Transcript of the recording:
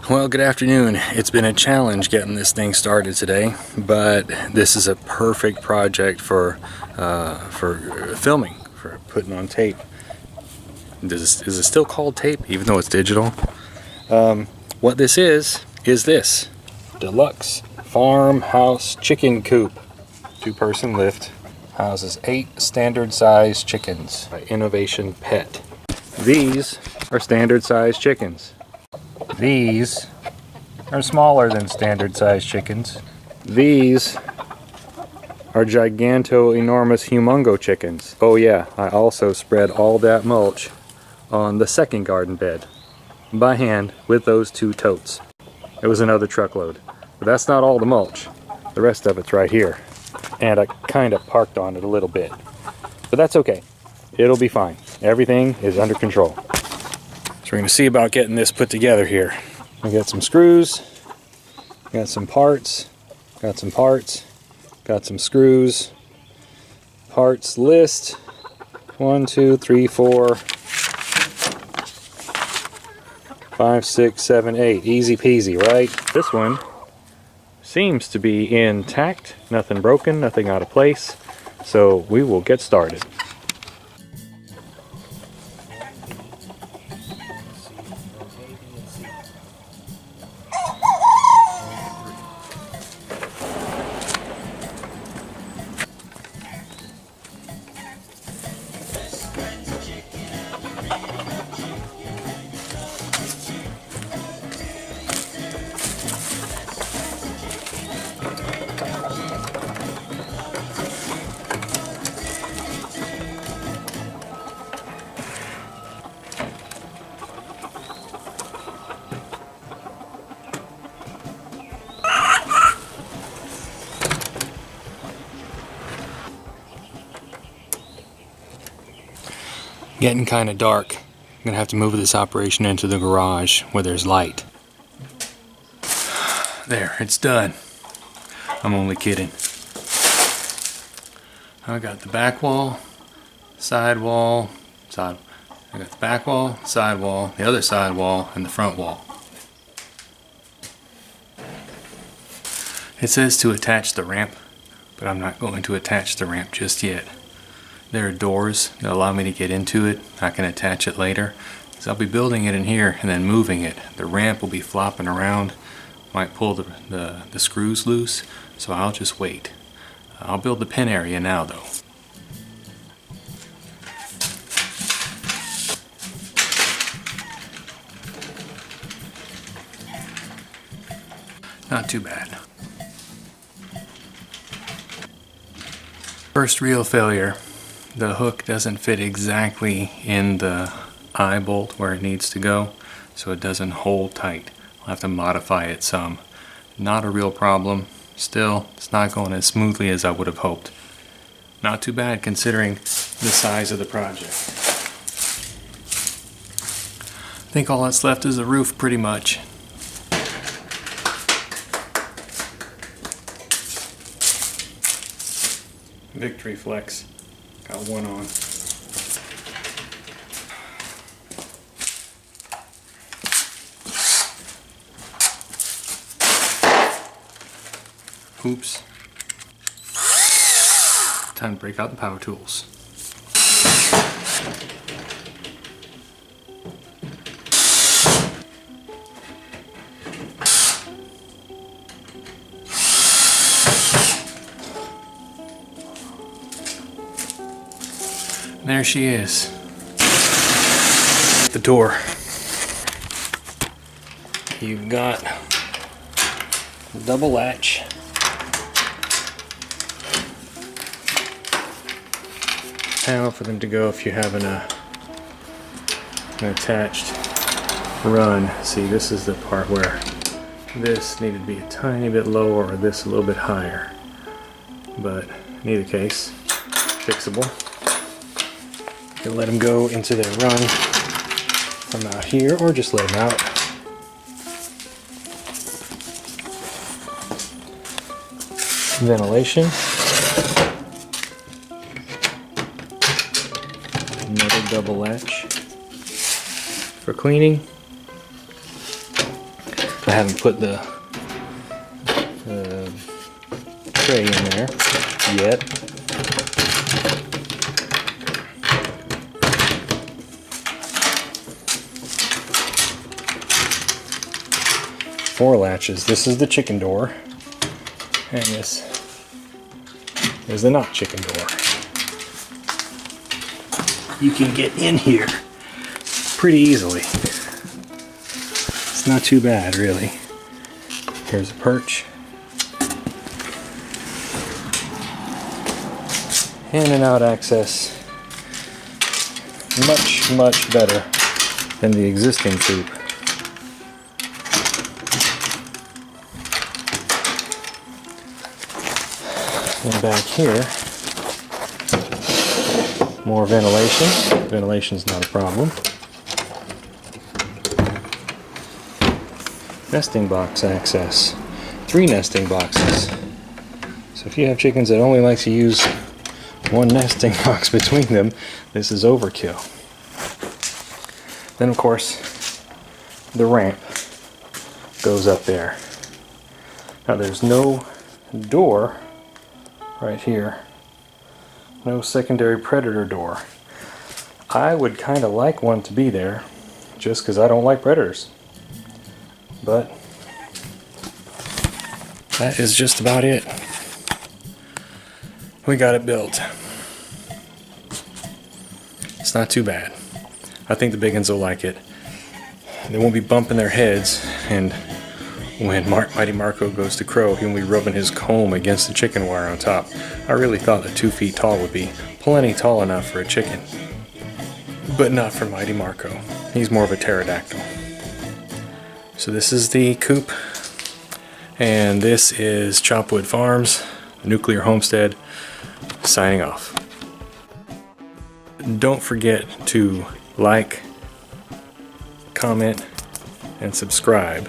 Well, good afternoon. It's been a challenge getting this thing started today, but this is a perfect project for filming, for putting on tape. Is it still called tape, even though it's digital? What this is this deluxe farmhouse chicken coop. 2-person lift. Houses 8 standard size chickens by Innovation Pet. These are standard size chickens. These are smaller than standard size chickens. These are enormous humongo chickens. Oh yeah, I also spread all that mulch on the second garden bed by hand with those 2 totes. It was another truckload. But that's not all the mulch. The rest of it's right here. And I kind of parked on it a little bit. But that's okay. It'll be fine. Everything is under control. So we're going to see about getting this put together here. We got some screws, got some parts, got some screws, parts list, 1, 2, 3, 4, 5, 6, 7, 8. Easy peasy, right? This one seems to be intact, nothing broken, nothing out of place. So we will get started. Getting kind of dark. I'm gonna have to move this operation into the garage where there's light. There, it's done. I'm only kidding. I got the back wall, side wall, I got the back wall, side wall, the other side wall, and the front wall. It says to attach the ramp, but I'm not going to attach the ramp just yet. There are doors that allow me to get into it. I can attach it later. So I'll be building it in here and then moving it. The ramp will be flopping around. Might pull the screws loose, so I'll just wait. I'll build the pin area now though. Not too bad. First real failure. The hook doesn't fit exactly in the eye bolt where it needs to go, so it doesn't hold tight. I'll have to modify it some. Not a real problem. Still, it's not going as smoothly as I would have hoped. Not too bad considering the size of the project. I think all that's left is the roof pretty much. Victory flex. Got one on. Oops. Time to break out the power tools. There she is. The door. You've got a double latch. Panel for them to go if you're having an attached run. See, this is the part where this needed to be a tiny bit lower or this a little bit higher. But in either case, fixable. You can let them go into their run from out here or just let them out. Ventilation. Another double latch for cleaning. I haven't put the tray in there yet. Four latches. This is the chicken door, and this is the not chicken door. You can get in here pretty easily. It's not too bad, really. Here's a perch. In and out access. Much, much better than the existing coop. And back here, more ventilation. Ventilation's not a problem. Nesting box access. 3 nesting boxes. So if you have chickens that only like to use one nesting box between them, this is overkill. Then of course, the ramp goes up there. Now there's no door right here. No secondary predator door. I would kind of like one to be there, just because I don't like predators. But that is just about it. We got it built. It's not too bad. I think the big ones will like it. They won't be bumping their heads, and when Mighty Marco goes to crow, he will be rubbing his comb against the chicken wire on top. I really thought that 2 feet tall would be plenty tall enough for a chicken. But not for Mighty Marco. He's more of a pterodactyl. So this is the coop, and this is Chopwood Farms, Nuclear Homestead, signing off. Don't forget to like, comment, and subscribe